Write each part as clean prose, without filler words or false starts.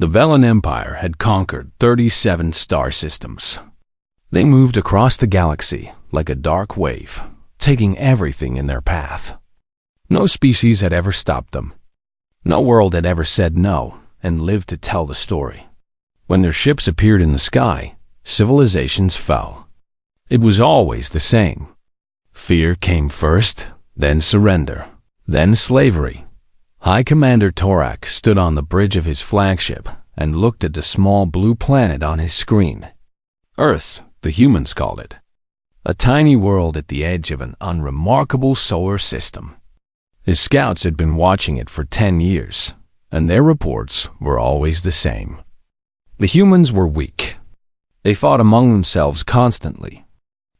The Velen Empire had conquered 37 star systems. They moved across the galaxy like a dark wave, taking everything in their path. No species had ever stopped them. No world had ever said no and lived to tell the story. When their ships appeared in the sky, civilizations fell. It was always the same. Fear came first, then surrender, then slavery. High Commander Torak stood on the bridge of his flagship and looked at the small blue planet on his screen. Earth, the humans called it. A tiny world at the edge of an unremarkable solar system. His scouts had been watching it for 10 years, and their reports were always the same. The humans were weak. They fought among themselves constantly.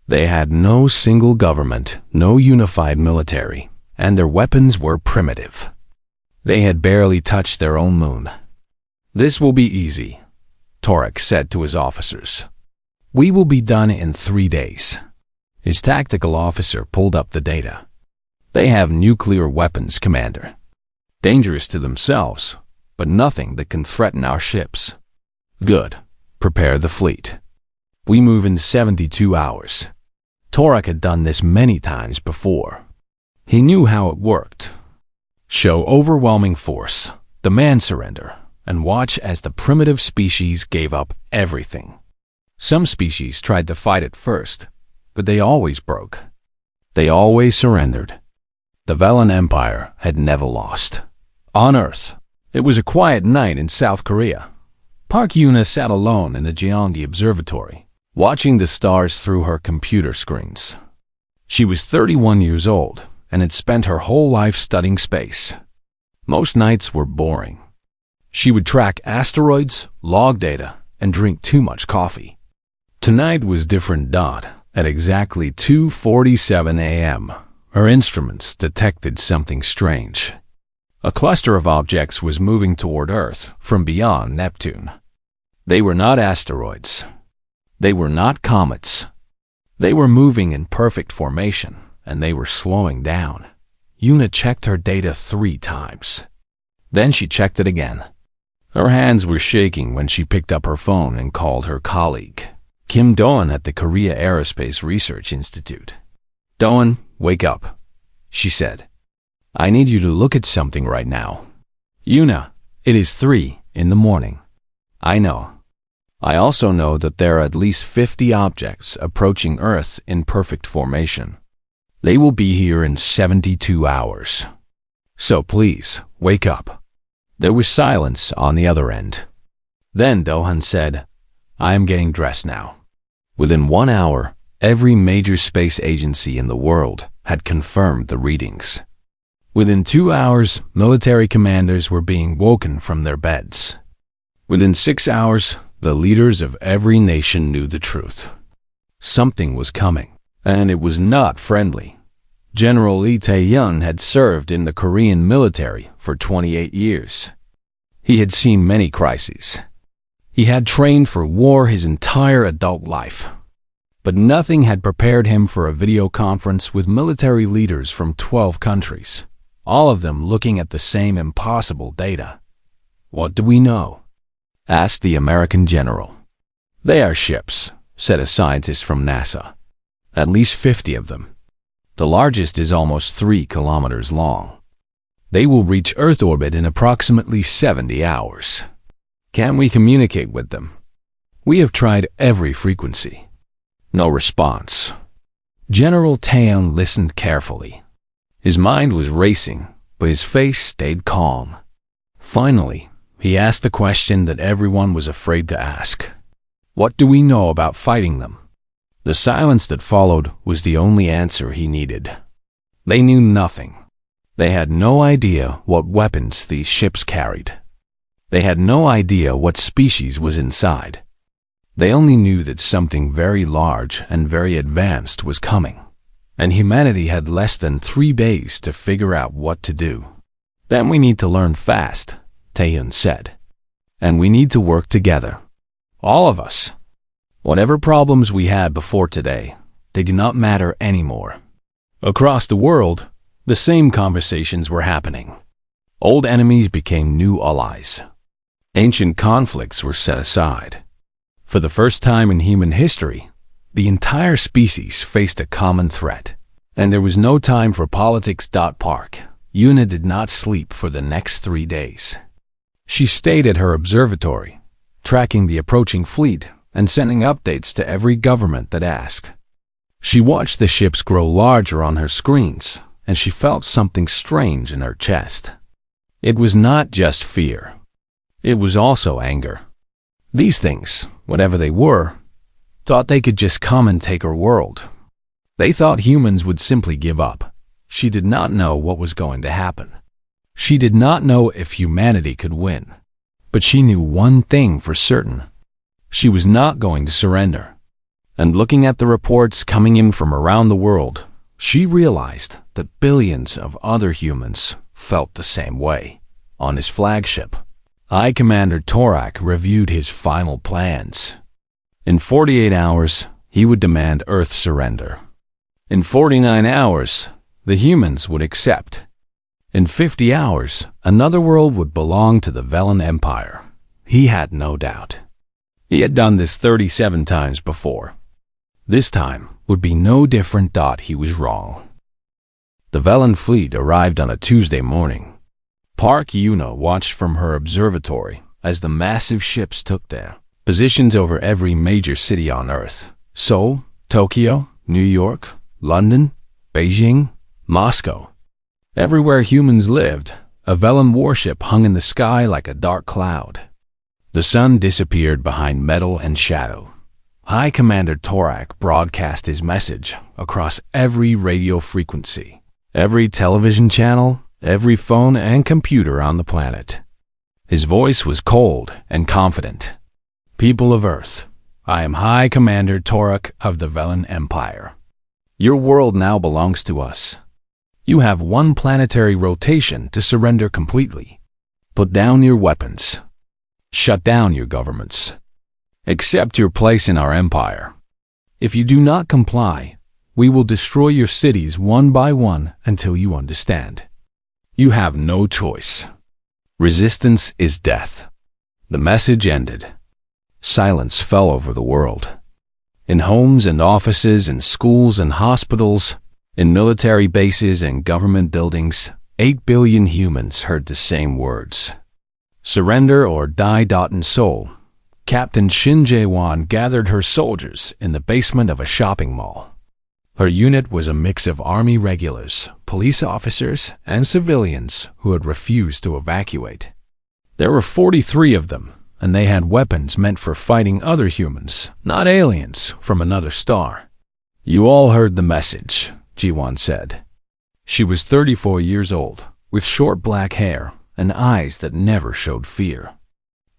They had no single government, no unified military, and their weapons were primitive. They had barely touched their own moon. "This will be easy," Torak said to his officers. "We will be done in 3 days." His tactical officer pulled up the data. "They have nuclear weapons, Commander. Dangerous to themselves, but nothing that can threaten our ships." "Good. Prepare the fleet. We move in 72 hours. Torak had done this many times before. He knew how it worked. Show overwhelming force, demand surrender, and watch as the primitive species gave up everything. Some species tried to fight at first, but they always broke. They always surrendered. The Velen Empire had never lost. On Earth, it was a quiet night in South Korea. Park Yuna sat alone in the Gyeonggi Observatory, watching the stars through her computer screens. She was 31 years old and had spent her whole life studying space. Most nights were boring. She would track asteroids, log data, and drink too much coffee. Tonight was different. At exactly 2:47 a.m., her instruments detected something strange. A cluster of objects was moving toward Earth from beyond Neptune. They were not asteroids. They were not comets. They were moving in perfect formation, and they were slowing down. Yuna checked her data 3 times. Then she checked it again. Her hands were shaking when she picked up her phone and called her colleague, Kim Doan at the Korea Aerospace Research Institute. "Doan, wake up," she said. "I need you to look at something right now." "Yuna, it is 3 in the morning. I know. I also know that there are at least 50 objects approaching Earth in perfect formation. They will be here in 72 hours. So please, wake up." There was silence on the other end. Then Dohan said, "I am getting dressed now." Within 1 hour, every major space agency in the world had confirmed the readings. Within 2 hours, military commanders were being woken from their beds. Within 6 hours, the leaders of every nation knew the truth. Something was coming, and it was not friendly. General Lee Tae-yun had served in the Korean military for 28 years. He had seen many crises. He had trained for war his entire adult life. But nothing had prepared him for a video conference with military leaders from 12 countries, all of them looking at the same impossible data. "What do we know?" asked the American general. "They are ships," said a scientist from NASA. "At least 50 of them. The largest is almost 3 kilometers long. They will reach Earth orbit in approximately 70 hours. Can we communicate with them? We have tried every frequency." No response. General Taeyeon listened carefully. His mind was racing, but his face stayed calm. Finally, he asked the question that everyone was afraid to ask. "What do we know about fighting them?" The silence that followed was the only answer he needed. They knew nothing. They had no idea what weapons these ships carried. They had no idea what species was inside. They only knew that something very large and very advanced was coming, and humanity had less than 3 days to figure out what to do. "Then we need to learn fast," Taeyeon said. "And we need to work together. All of us. Whatever problems we had before today, they do not matter anymore." Across the world, the same conversations were happening. Old enemies became new allies. Ancient conflicts were set aside. For the first time in human history, the entire species faced a common threat, and there was no time for politics. Park Una did not sleep for the next 3 days. She stayed at her observatory, tracking the approaching fleet and sending updates to every government that asked. She watched the ships grow larger on her screens, and she felt something strange in her chest. It was not just fear. It was also anger. These things, whatever they were, thought they could just come and take her world. They thought humans would simply give up. She did not know what was going to happen. She did not know if humanity could win. But she knew one thing for certain. She was not going to surrender. And looking at the reports coming in from around the world, she realized that billions of other humans felt the same way. On his flagship, High Commander Torak reviewed his final plans. In 48 hours, he would demand Earth surrender. In 49 hours, the humans would accept. In 50 hours, another world would belong to the Velen Empire. He had no doubt. He had done this 37 times before. This time would be no different. He was wrong. The Velen fleet arrived on a Tuesday morning. Park Una watched from her observatory as the massive ships took their positions over every major city on Earth. Seoul, Tokyo, New York, London, Beijing, Moscow. Everywhere humans lived, a Velen warship hung in the sky like a dark cloud. The sun disappeared behind metal and shadow. High Commander Torak broadcast his message across every radio frequency, every television channel, every phone and computer on the planet. His voice was cold and confident. People of Earth, I am High Commander Torak of the Velen Empire. Your world now belongs to us. You have one planetary rotation to surrender completely. Put down your weapons. Shut down your governments. Accept your place in our empire. If you do not comply, we will destroy your cities one by one until you understand. You have no choice. Resistance is death. The message ended. Silence fell over the world. In homes and offices, in schools and hospitals, in military bases and government buildings, 8 billion humans heard the same words. Surrender or die. In Seoul, Captain Shin Jae-won gathered her soldiers in the basement of a shopping mall. Her unit was a mix of army regulars, police officers, and civilians who had refused to evacuate. There were 43 of them, and they had weapons meant for fighting other humans, not aliens from another star. You all heard the message, Ji-won said. She was 34 years old, with short black hair and eyes that never showed fear.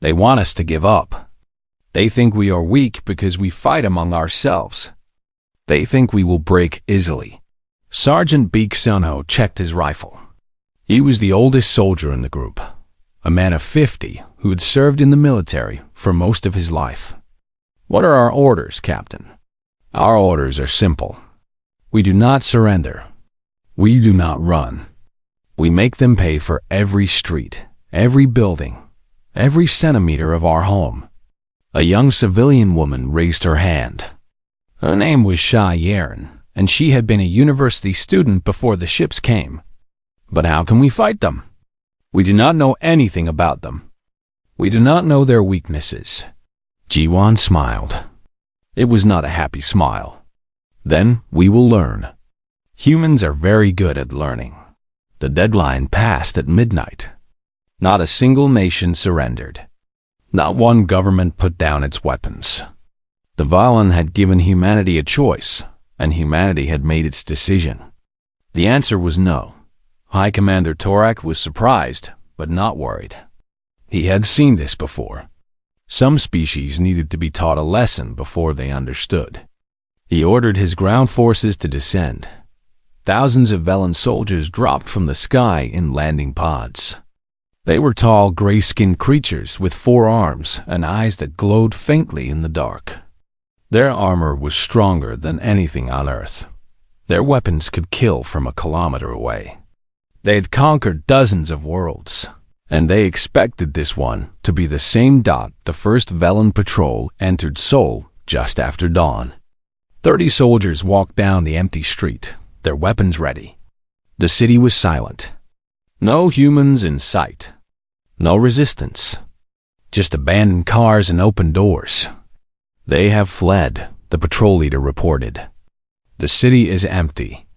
They want us to give up. They think we are weak because we fight among ourselves. They think we will break easily. Sergeant Baek Sun-ho checked his rifle. He was the oldest soldier in the group, a man of 50 who had served in the military for most of his life. What are our orders, Captain? Our orders are simple. We do not surrender. We do not run. We make them pay for every street, every building, every centimeter of our home. A young civilian woman raised her hand. Her name was Sha Yaren, and she had been a university student before the ships came. But how can we fight them? We do not know anything about them. We do not know their weaknesses. Ji-won smiled. It was not a happy smile. Then we will learn. Humans are very good at learning. The deadline passed at midnight. Not a single nation surrendered. Not one government put down its weapons. The Velen had given humanity a choice, and humanity had made its decision. The answer was no. High Commander Torak was surprised, but not worried. He had seen this before. Some species needed to be taught a lesson before they understood. He ordered his ground forces to descend. Thousands of Velen soldiers dropped from the sky in landing pods. They were tall, gray-skinned creatures with 4 arms and eyes that glowed faintly in the dark. Their armor was stronger than anything on Earth. Their weapons could kill from a kilometer away. They had conquered dozens of worlds. And they expected this one to be the same dot the first Velen patrol entered Seoul just after dawn. 30 soldiers walked down the empty street, their weapons ready. The city was silent. No humans in sight. No resistance. Just abandoned cars and open doors. They have fled, the patrol leader reported. The city is empty.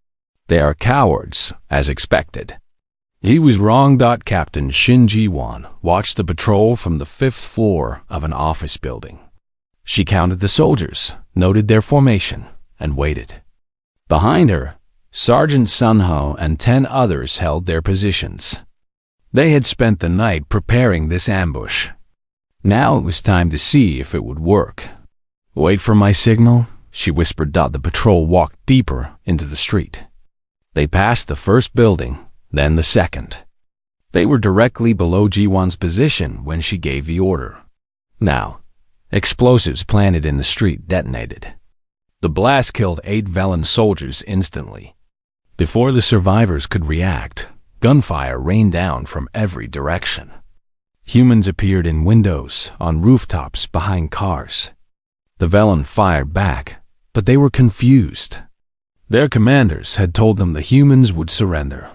They are cowards, as expected. He was wrong. Captain Shin Ji-won watched the patrol from the 5th floor of an office building. She counted the soldiers, noted their formation, and waited. Behind her, Sergeant Sun-ho and 10 others held their positions. They had spent the night preparing this ambush. Now it was time to see if it would work. "Wait for my signal," she whispered. The patrol walked deeper into the street. They passed the first building, then the second. They were directly below Ji-won's position when she gave the order. Now, explosives planted in the street detonated. The blast killed 8 Velen soldiers instantly. Before the survivors could react, gunfire rained down from every direction. Humans appeared in windows, on rooftops, behind cars. The Velen fired back, but they were confused. Their commanders had told them the humans would surrender.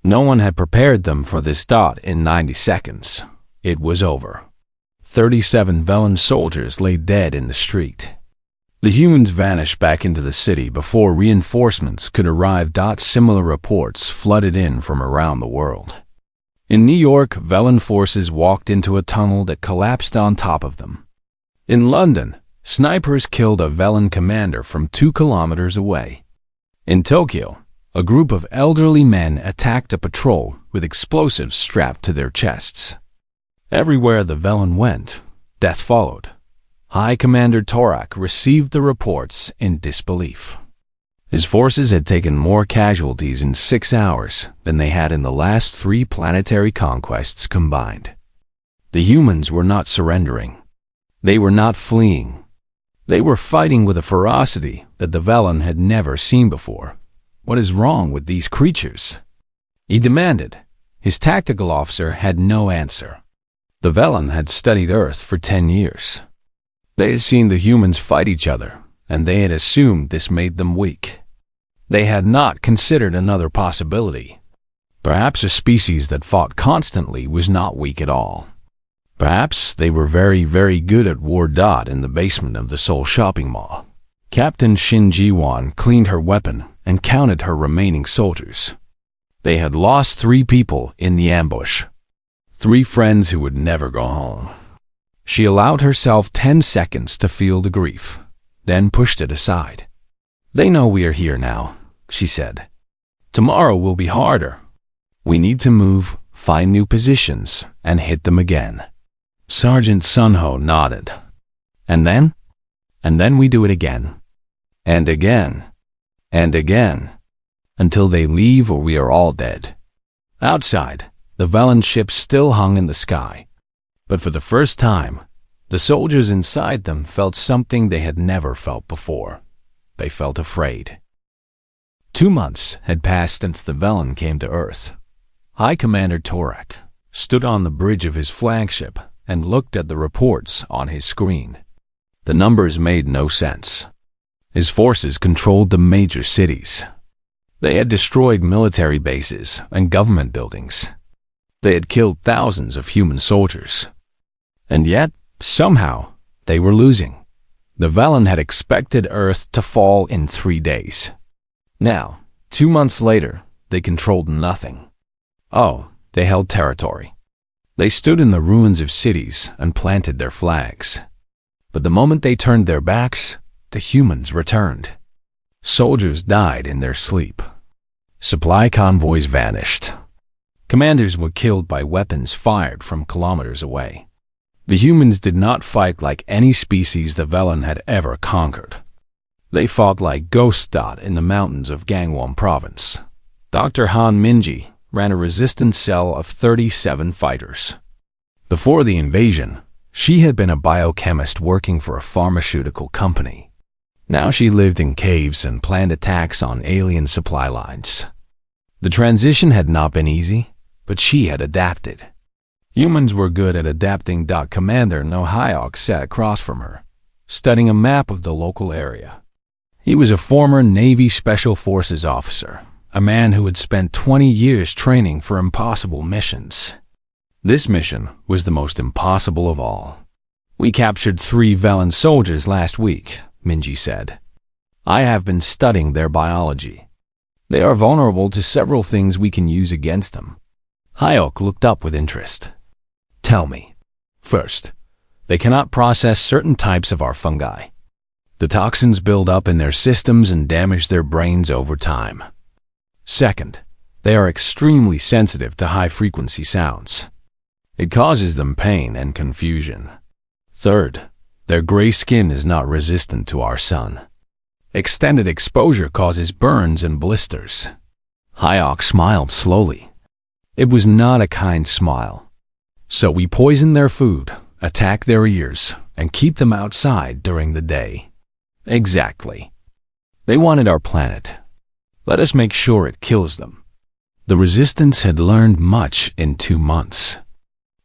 No one had prepared them for this. In 90 seconds, it was over. 37 Velen soldiers lay dead in the street. The humans vanished back into the city before reinforcements could arrive. Similar reports flooded in from around the world. In New York, Velen forces walked into a tunnel that collapsed on top of them. In London, snipers killed a Velen commander from 2 kilometers away. In Tokyo, a group of elderly men attacked a patrol with explosives strapped to their chests. Everywhere the Velen went, death followed. High Commander Torak received the reports in disbelief. His forces had taken more casualties in 6 hours than they had in the last 3 planetary conquests combined. The humans were not surrendering. They were not fleeing. They were fighting with a ferocity that the Velen had never seen before. "What is wrong with these creatures?" he demanded. His tactical officer had no answer. The Velen had studied Earth for 10 years. They had seen the humans fight each other, and they had assumed this made them weak. They had not considered another possibility. Perhaps a species that fought constantly was not weak at all. Perhaps they were very, very good at war. In the basement of the Seoul shopping mall, Captain Shin Ji-won cleaned her weapon and counted her remaining soldiers. They had lost 3 people in the ambush. 3 friends who would never go home. She allowed herself 10 seconds to feel the grief, then pushed it aside. "They know we are here now," she said. "Tomorrow will be harder. We need to move, find new positions, and hit them again." Sergeant Sun-ho nodded. And then we do it again. And again. And again. Until they leave or we are all dead. Outside, the Velen ships still hung in the sky. But for the first time, the soldiers inside them felt something they had never felt before. They felt afraid. 2 months had passed since the Velen came to Earth. High Commander Torak stood on the bridge of his flagship and looked at the reports on his screen. The numbers made no sense. His forces controlled the major cities. They had destroyed military bases and government buildings. They had killed thousands of human soldiers. And yet, somehow, they were losing. The Velen had expected Earth to fall in 3 days. Now, 2 months later, they controlled nothing. Oh, they held territory. They stood in the ruins of cities and planted their flags. But the moment they turned their backs, the humans returned. Soldiers died in their sleep. Supply convoys vanished. Commanders were killed by weapons fired from kilometers away. The humans did not fight like any species the Velen had ever conquered. They fought like ghosts. In the mountains of Gangwon Province, Dr. Han Minji ran a resistance cell of 37 fighters. Before the invasion, she had been a biochemist working for a pharmaceutical company. Now she lived in caves and planned attacks on alien supply lines. The transition had not been easy, but she had adapted. Humans were good at adapting. Commander No Hayok sat across from her, studying a map of the local area. He was a former Navy Special Forces officer, a man who had spent 20 years training for impossible missions. This mission was the most impossible of all. "We captured 3 Velen soldiers last week," Minji said. "I have been studying their biology. They are vulnerable to several things we can use against them." Hayok looked up with interest. "Tell me." "First, they cannot process certain types of our fungi. The toxins build up in their systems and damage their brains over time. Second, they are extremely sensitive to high-frequency sounds. It causes them pain and confusion. Third, their gray skin is not resistant to our sun. Extended exposure causes burns and blisters." Hayok smiled slowly. It was not a kind smile. "So we poison their food, attack their ears, and keep them outside during the day." "Exactly. They wanted our planet. Let us make sure it kills them." The Resistance had learned much in 2 months.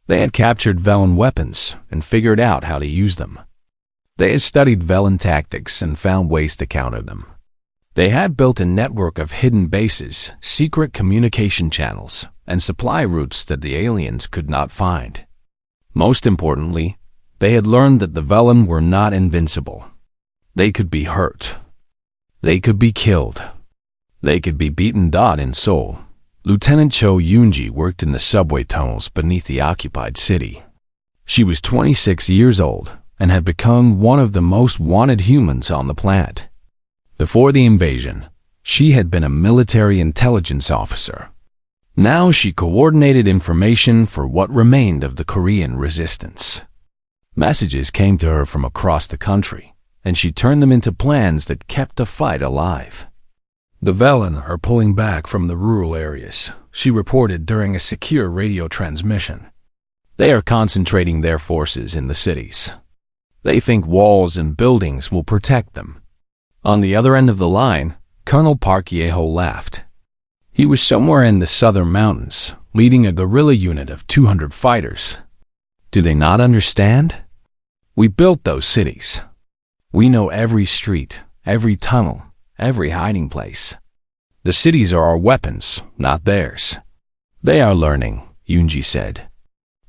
They had captured Velen weapons and figured out how to use them. They had studied Velen tactics and found ways to counter them. They had built a network of hidden bases, secret communication channels, and supply routes that the aliens could not find. Most importantly, they had learned that the Velen were not invincible. They could be hurt. They could be killed. They could be beaten. In Seoul, Lieutenant Cho Yoonji worked in the subway tunnels beneath the occupied city. She was 26 years old and had become one of the most wanted humans on the planet. Before the invasion, she had been a military intelligence officer. Now she coordinated information for what remained of the Korean resistance. Messages came to her from across the country, and she turned them into plans that kept the fight alive. "The Velen are pulling back from the rural areas," she reported during a secure radio transmission. "They are concentrating their forces in the cities. They think walls and buildings will protect them." On the other end of the line, Colonel Park Yeho laughed. He was somewhere in the southern mountains, leading a guerrilla unit of 200 fighters. "Do they not understand? We built those cities. We know every street, every tunnel, every hiding place. The cities are our weapons, not theirs." "They are learning," Yoonji said.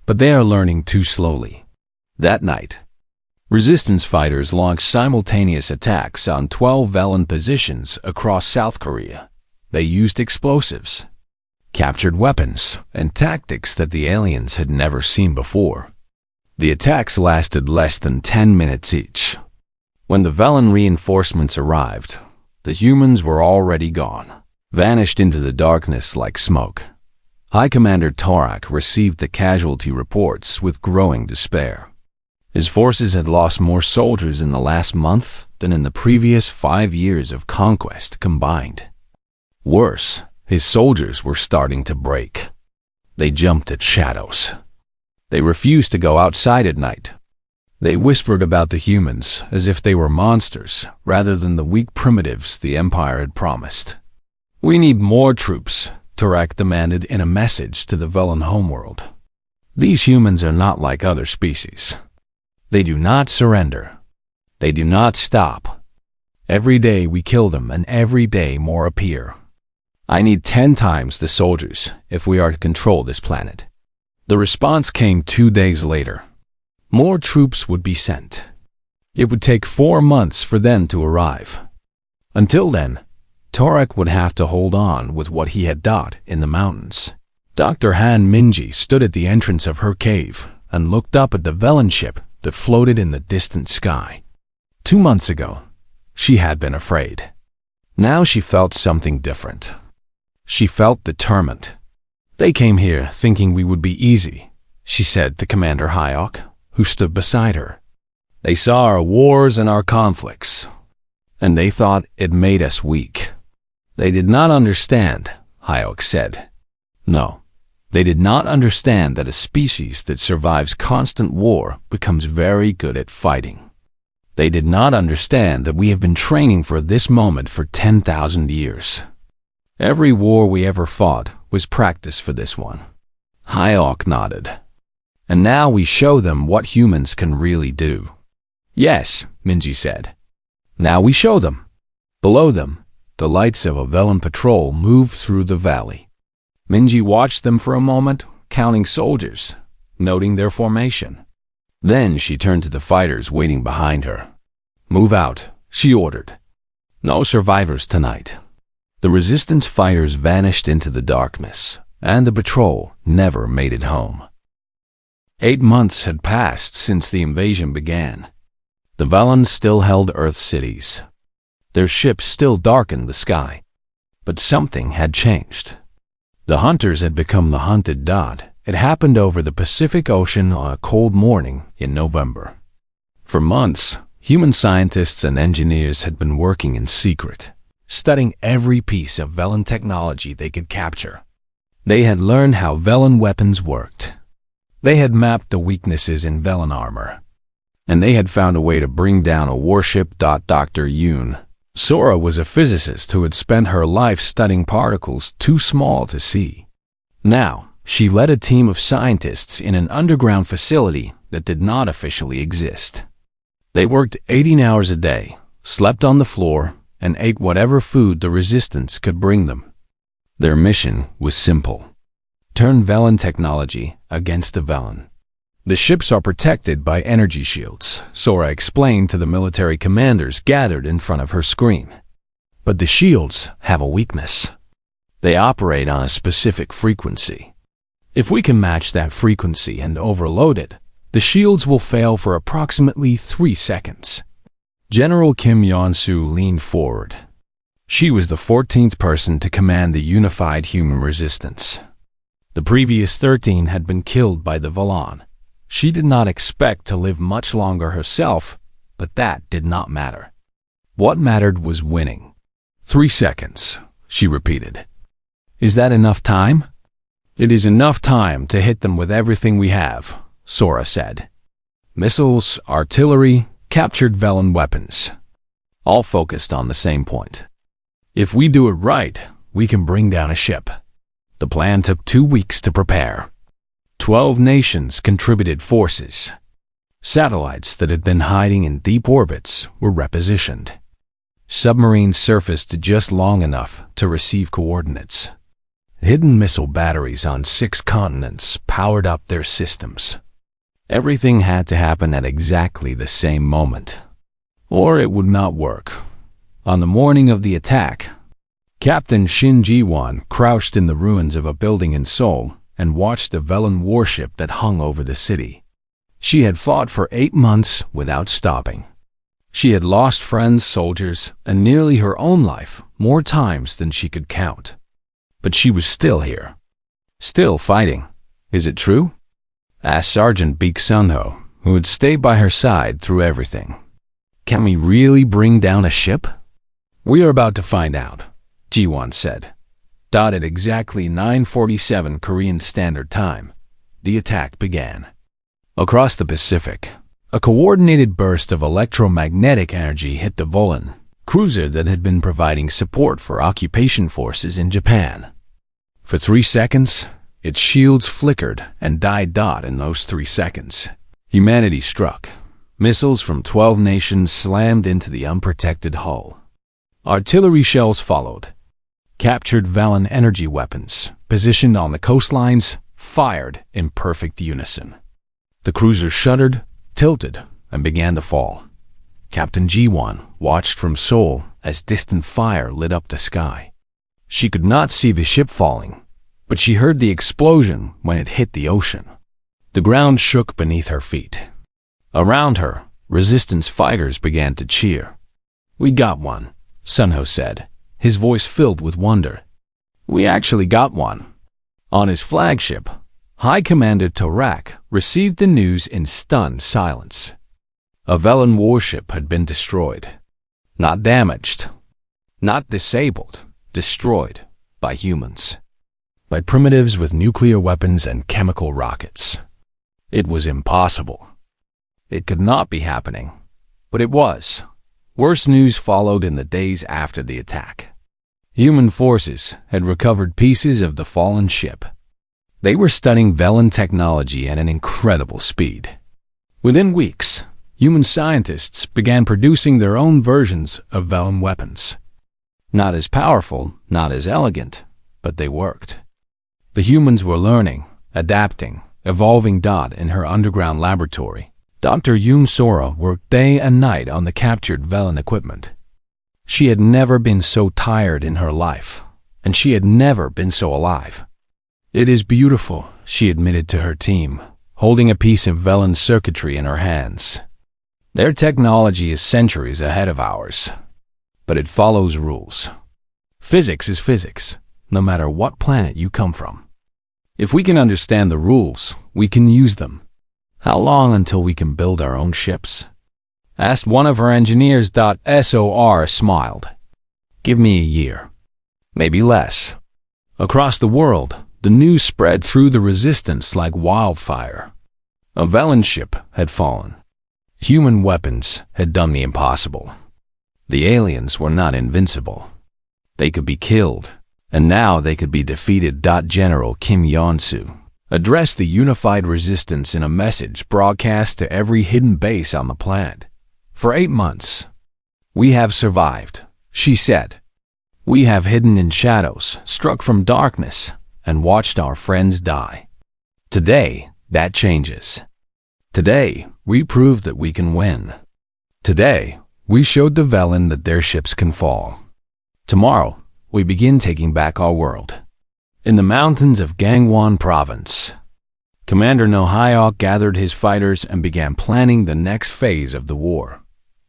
"But they are learning too slowly." That night, Resistance fighters launched simultaneous attacks on 12 Velen positions across South Korea. They used explosives, captured weapons, and tactics that the aliens had never seen before. The attacks lasted less than 10 minutes each. When the Velen reinforcements arrived, the humans were already gone, vanished into the darkness like smoke. High Commander Torak received the casualty reports with growing despair. His forces had lost more soldiers in the last month than in the previous 5 years of conquest combined. Worse, his soldiers were starting to break. They jumped at shadows. They refused to go outside at night. They whispered about the humans as if they were monsters rather than the weak primitives the Empire had promised. "We need more troops," Torak demanded in a message to the Velen homeworld. "These humans are not like other species. They do not surrender. They do not stop. Every day we kill them and every day more appear. I need 10 times the soldiers if we are to control this planet." The response came 2 days later. More troops would be sent. It would take 4 months for them to arrive. Until then, Torak would have to hold on with what he had got in the mountains. Dr. Han Minji stood at the entrance of her cave and looked up at the Velen ship that floated in the distant sky. 2 months ago, she had been afraid. Now she felt something different. She felt determined. "They came here thinking we would be easy," she said to Commander Hayok, who stood beside her. "They saw our wars and our conflicts, and they thought it made us weak." "They did not understand," Hayok said. "No, they did not understand that a species that survives constant war becomes very good at fighting. They did not understand that we have been training for this moment for 10,000 years. Every war we ever fought was practice for this one." Hayok nodded. And now we show them what humans can really do. Yes, Minji said. Now we show them. Below them, the lights of a Velen patrol moved through the valley. Minji watched them for a moment, counting soldiers, noting their formation. Then she turned to the fighters waiting behind her. Move out, she ordered. No survivors tonight. The resistance fighters vanished into the darkness, and the patrol never made it home. 8 months had passed since the invasion began. The Velen still held Earth's cities. Their ships still darkened the sky. But something had changed. The hunters had become the hunted dot. It happened over the Pacific Ocean on a cold morning in November. For months, human scientists and engineers had been working in secret, studying every piece of Velen technology they could capture. They had learned how Velen weapons worked. They had mapped the weaknesses in Velen armor. And they had found a way to bring down a warship. Dr. Yoon. Sora was a physicist who had spent her life studying particles too small to see. Now, she led a team of scientists in an underground facility that did not officially exist. They worked 18 hours a day, slept on the floor, and ate whatever food the resistance could bring them. Their mission was simple: turn Velen technology against the Velen. The ships are protected by energy shields, Sora explained to the military commanders gathered in front of her screen. But the shields have a weakness. They operate on a specific frequency. If we can match that frequency and overload it, the shields will fail for approximately 3 seconds. General Kim Yeon-soo leaned forward. She was the 14th person to command the unified human resistance. The previous 13 had been killed by the Velen. She did not expect to live much longer herself, but that did not matter. What mattered was winning. 3 seconds, she repeated. Is that enough time? It is enough time to hit them with everything we have, Sora said. Missiles, artillery, captured Velen weapons. All focused on the same point. If we do it right, we can bring down a ship. The plan took 2 weeks to prepare. 12 nations contributed forces. Satellites that had been hiding in deep orbits were repositioned. Submarines surfaced just long enough to receive coordinates. Hidden missile batteries on 6 continents powered up their systems. Everything had to happen at exactly the same moment, or it would not work. On the morning of the attack, Captain Shin Ji-won crouched in the ruins of a building in Seoul and watched the Velen warship that hung over the city. She had fought for 8 months without stopping. She had lost friends, soldiers, and nearly her own life more times than she could count. But she was still here. Still fighting. Is it true? Asked Sergeant Baek Sun-ho, who had stayed by her side through everything. Can we really bring down a ship? We are about to find out, Ji-won said. At exactly 9:47 Korean Standard Time, the attack began. Across the Pacific, a coordinated burst of electromagnetic energy hit the Velen cruiser that had been providing support for occupation forces in Japan. For 3 seconds, its shields flickered and died. In those 3 seconds, humanity struck. Missiles from 12 nations slammed into the unprotected hull. Artillery shells followed. Captured Velen energy weapons, positioned on the coastlines, fired in perfect unison. The cruiser shuddered, tilted, and began to fall. Captain Ji-won watched from Seoul as distant fire lit up the sky. She could not see the ship falling, but she heard the explosion when it hit the ocean. The ground shook beneath her feet. Around her, resistance fighters began to cheer. We got one, Sun-ho said, his voice filled with wonder. We actually got one. On his flagship, High Commander Torak received the news in stunned silence. A Velen warship had been destroyed. Not damaged. Not disabled. Destroyed by humans. By primitives with nuclear weapons and chemical rockets. It was impossible. It could not be happening. But it was. Worse news followed in the days after the attack. Human forces had recovered pieces of the fallen ship. They were studying Velen technology at an incredible speed. Within weeks, human scientists began producing their own versions of Velen weapons. Not as powerful, not as elegant, but they worked. The humans were learning, adapting, evolving. In her underground laboratory, Dr. Yoon Sora worked day and night on the captured Velen equipment. She had never been so tired in her life, and she had never been so alive. "It is beautiful," she admitted to her team, holding a piece of Velen circuitry in her hands. "Their technology is centuries ahead of ours, but it follows rules. Physics is physics, no matter what planet you come from. If we can understand the rules, we can use them. How long until we can build our own ships?" asked one of her engineers. SOR smiled. "Give me a year. Maybe less." Across the world, the news spread through the resistance like wildfire. A Velen ship had fallen. Human weapons had done the impossible. The aliens were not invincible. They could be killed, and now they could be defeated. General Kim Yeon-soo addressed the unified resistance in a message broadcast to every hidden base on the planet. "For 8 months, we have survived," she said. "We have hidden in shadows, struck from darkness, and watched our friends die. Today, that changes. Today, we proved that we can win. Today, we showed the Velen that their ships can fall. Tomorrow, we begin taking back our world." In the mountains of Gangwon Province, Commander No Hyok gathered his fighters and began planning the next phase of the war.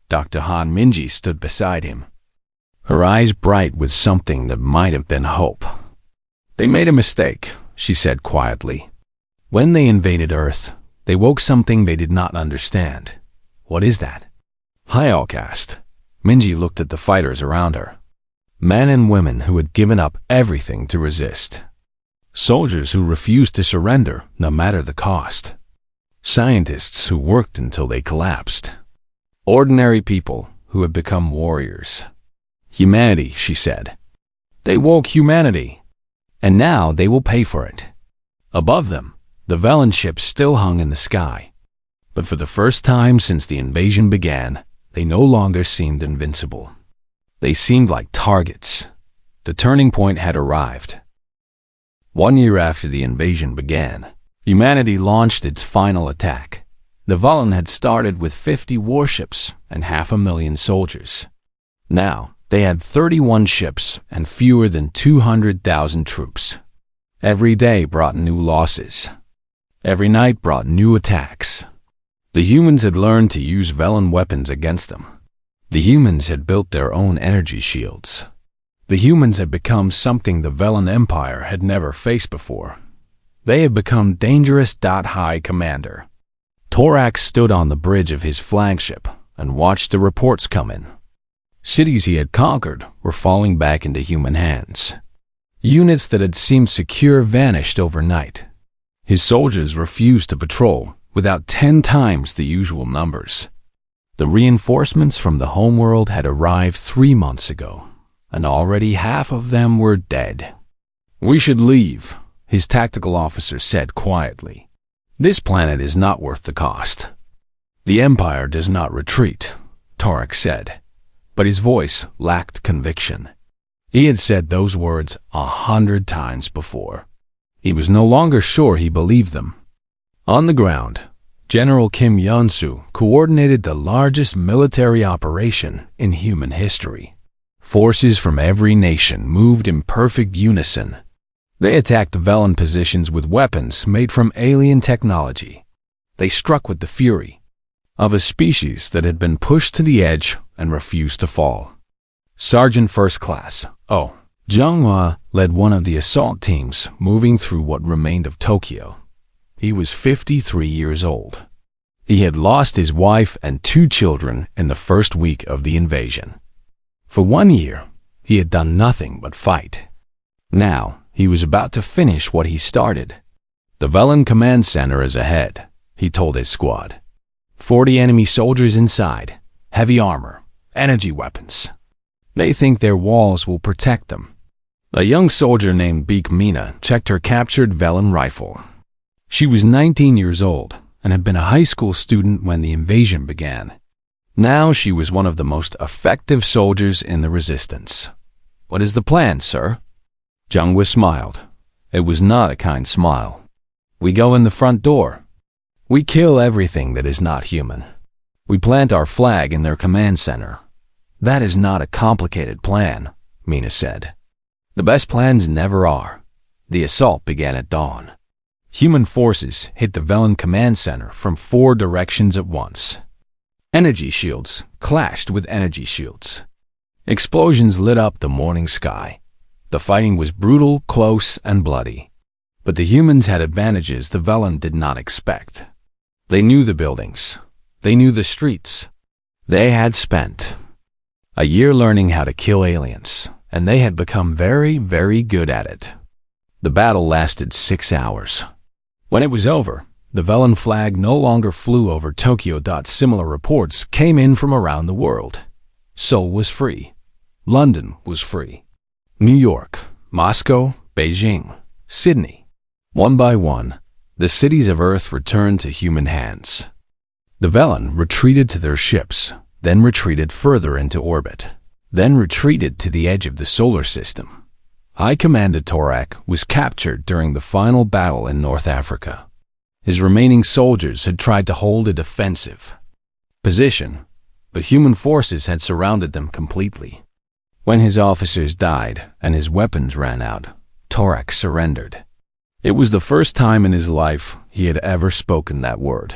Dr. Han Minji stood beside him, her eyes bright with something that might have been hope. "They made a mistake," she said quietly. "When they invaded Earth, they woke something they did not understand." "What is that?" Hyok asked. Minji looked at the fighters around her. Men and women who had given up everything to resist. Soldiers who refused to surrender, no matter the cost. Scientists who worked until they collapsed. Ordinary people who had become warriors. "Humanity," she said. "They woke humanity, and now they will pay for it." Above them, the Velen ship still hung in the sky. But for the first time since the invasion began, they no longer seemed invincible. They seemed like targets. The turning point had arrived. 1 year after the invasion began, humanity launched its final attack. The Velen had started with 50 warships and 500,000 soldiers. Now, they had 31 ships and fewer than 200,000 troops. Every day brought new losses. Every night brought new attacks. The humans had learned to use Velen weapons against them. The humans had built their own energy shields. The humans had become something the Velen Empire had never faced before. They had become dangerous. High Commander Torax stood on the bridge of his flagship and watched the reports come in. Cities he had conquered were falling back into human hands. Units that had seemed secure vanished overnight. His soldiers refused to patrol without 10 times the usual numbers. The reinforcements from the homeworld had arrived 3 months ago, and already half of them were dead. "We should leave," his tactical officer said quietly. "This planet is not worth the cost." "The Empire does not retreat," Torax said, but his voice lacked conviction. He had said those words 100 times before. He was no longer sure he believed them. On the ground, General Kim Yeon-soo coordinated the largest military operation in human history. Forces from every nation moved in perfect unison. They attacked the Velen positions with weapons made from alien technology. They struck with the fury of a species that had been pushed to the edge and refused to fall. Sergeant First Class Jung-hwa led one of the assault teams moving through what remained of Tokyo. He was 53 years old. He had lost his wife and 2 children in the first week of the invasion. For 1 year, he had done nothing but fight. Now, he was about to finish what he started. "The Velen Command Center is ahead," he told his squad. 40 enemy soldiers inside, heavy armor, energy weapons. They think their walls will protect them. A young soldier named Beak Mina checked her captured Velen rifle. She was 19 years old and had been a high school student when the invasion began. Now she was one of the most effective soldiers in the resistance. "What is the plan, sir?" Jungwa smiled. It was not a kind smile. "We go in the front door. We kill everything that is not human. We plant our flag in their command center." "That is not a complicated plan," Mina said. "The best plans never are." The assault began at dawn. Human forces hit the Velen command center from 4 directions at once. Energy shields clashed with energy shields. Explosions lit up the morning sky. The fighting was brutal, close, and bloody. But the humans had advantages the Velen did not expect. They knew the buildings. They knew the streets. They had spent a year learning how to kill aliens, and they had become very, very good at it. The battle lasted 6 hours. When it was over, the Velen flag no longer flew over Tokyo. Similar reports came in from around the world. Seoul was free. London was free. New York, Moscow, Beijing, Sydney. One by one, the cities of Earth returned to human hands. The Velen retreated to their ships, then retreated further into orbit, then retreated to the edge of the solar system. High Commander Torak was captured during the final battle in North Africa. His remaining soldiers had tried to hold a defensive position, but human forces had surrounded them completely. When his officers died and his weapons ran out, Torak surrendered. It was the first time in his life he had ever spoken that word.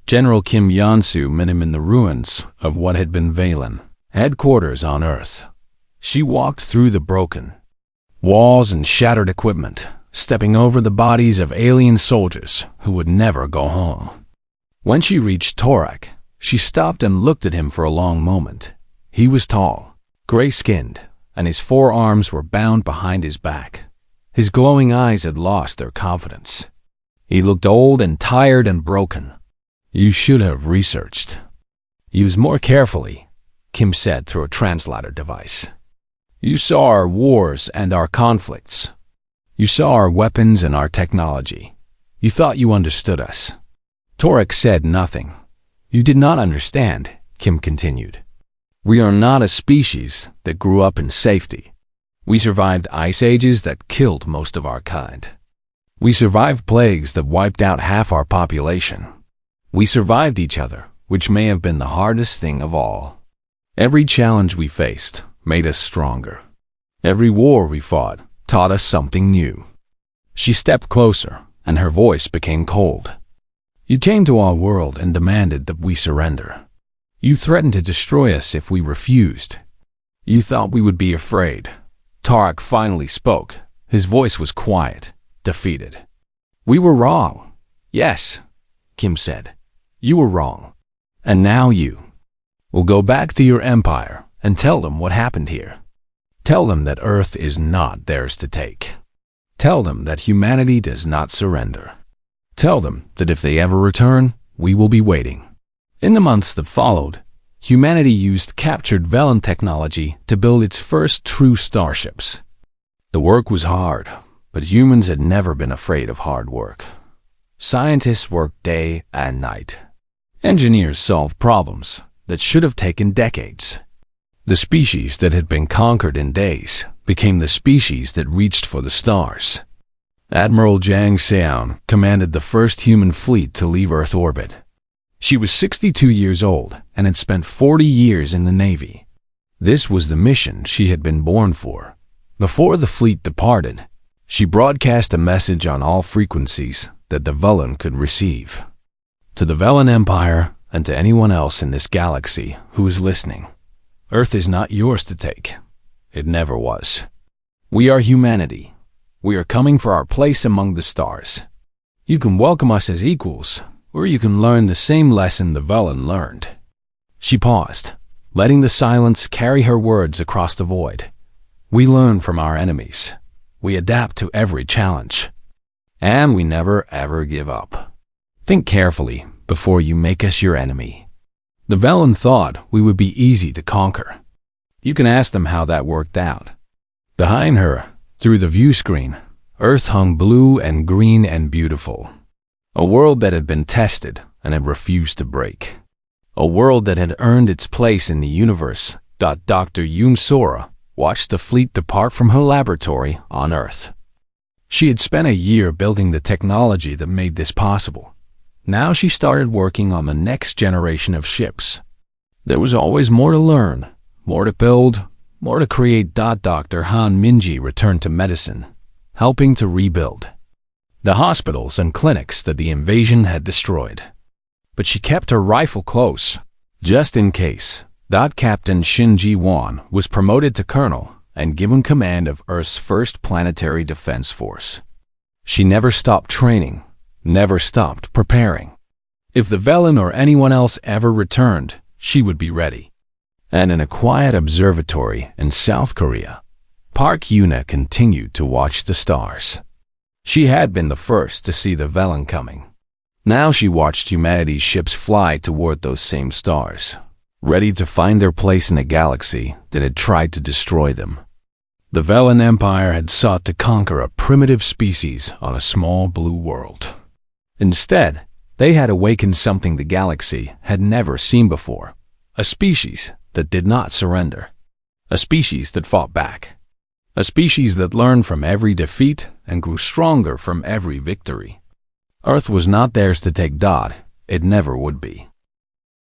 General Kim Yansu met him in the ruins of what had been Velen, headquarters on Earth. She walked through the broken walls and shattered equipment, stepping over the bodies of alien soldiers who would never go home. When she reached Torak, she stopped and looked at him for a long moment. He was tall, gray-skinned, and his 4 arms were bound behind his back. His glowing eyes had lost their confidence. He looked old and tired and broken. "You should have researched. Use more carefully," Kim said through a translator device. "You saw our wars and our conflicts. You saw our weapons and our technology. You thought you understood us." Torak said nothing. "You did not understand," Kim continued. "We are not a species that grew up in safety. We survived ice ages that killed most of our kind. We survived plagues that wiped out half our population. We survived each other, which may have been the hardest thing of all. Every challenge we faced made us stronger. Every war we fought taught us something new." She stepped closer, and her voice became cold. "You came to our world and demanded that we surrender. You threatened to destroy us if we refused. You thought we would be afraid." Torak finally spoke. His voice was quiet, defeated. "We were wrong." "Yes," Kim said. "You were wrong. And now you will go back to your empire and tell them what happened here. Tell them that Earth is not theirs to take. Tell them that humanity does not surrender. Tell them that if they ever return, we will be waiting." In the months that followed, humanity used captured Velen technology to build its first true starships. The work was hard, but humans had never been afraid of hard work. Scientists worked day and night. Engineers solved problems that should have taken decades. The species that had been conquered in days became the species that reached for the stars. Admiral Jang Seon commanded the first human fleet to leave Earth orbit. She was 62 years old and had spent 40 years in the Navy. This was the mission she had been born for. Before the fleet departed, she broadcast a message on all frequencies that the Velen could receive. To the Velen Empire and to anyone else in this galaxy who is listening, Earth is not yours to take. It never was. We are humanity. We are coming for our place among the stars. You can welcome us as equals, or you can learn the same lesson the Velen learned." She paused, letting the silence carry her words across the void. "We learn from our enemies. We adapt to every challenge. And we never ever give up. Think carefully before you make us your enemy." The Velen thought we would be easy to conquer. You can ask them how that worked out. Behind her, Through the view screen, Earth hung blue and green and beautiful. A world that had been tested and had refused to break. A world that had earned its place in the universe. Dr. Yoon Sora watched the fleet depart from her laboratory on Earth. She had spent a year building the technology that made this possible. Now she started working on the next generation of ships. There was always more to learn, more to build, more to create. Dr. Han Minji returned to medicine, helping to rebuild the hospitals and clinics that the invasion had destroyed. But she kept her rifle close, just in case. Captain Shin Ji-won was promoted to colonel and given command of Earth's first planetary defense force. She never stopped training, never stopped preparing. If the Velen or anyone else ever returned, she would be ready. And in a quiet observatory in South Korea, Park Yuna continued to watch the stars. She had been the first to see the Velen coming. Now she watched humanity's ships fly toward those same stars, ready to find their place in a galaxy that had tried to destroy them. The Velen Empire had sought to conquer a primitive species on a small blue world. Instead, they had awakened something the galaxy had never seen before, a species that did not surrender, a species that fought back, a species that learned from every defeat and grew stronger from every victory. Earth was not theirs to take. It never would be.